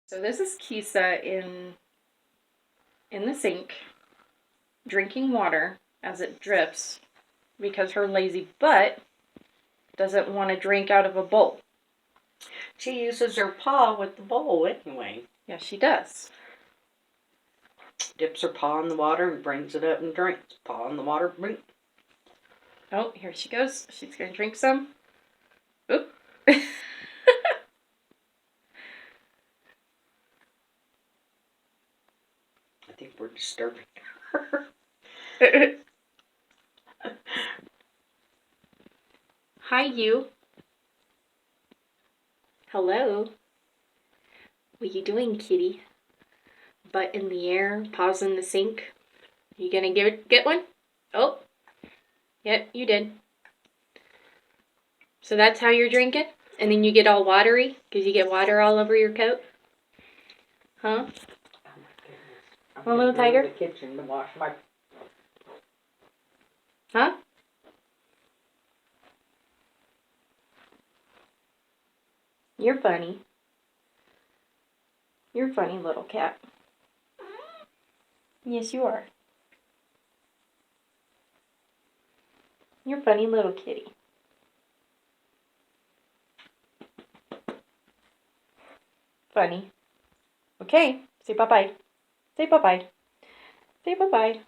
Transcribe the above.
So this is Kisa in the sink, drinking water as it drips because her lazy butt doesn't want to drink out of a bowl. She uses her paw with the bowl anyway. Yes, she does. Dips her paw in the water and brings it up and drinks. Paw in the water, drink. Oh, here she goes. She's going to drink some. Oop. I think we're disturbing her. Hi, you. Hello. What you doing, kitty? Butt in the air, paws in the sink. You gonna get one? Oh. Yep, you did. So that's how you're drinking? And then you get all watery? Because you get water all over your coat? Huh? Oh my goodness. Well, little tiger? I'm going to the kitchen to wash my... Huh? You're funny. You're funny, little cat. Yes, you are. You're funny little kitty. Funny. Okay, say bye-bye. Say bye-bye. Say bye-bye.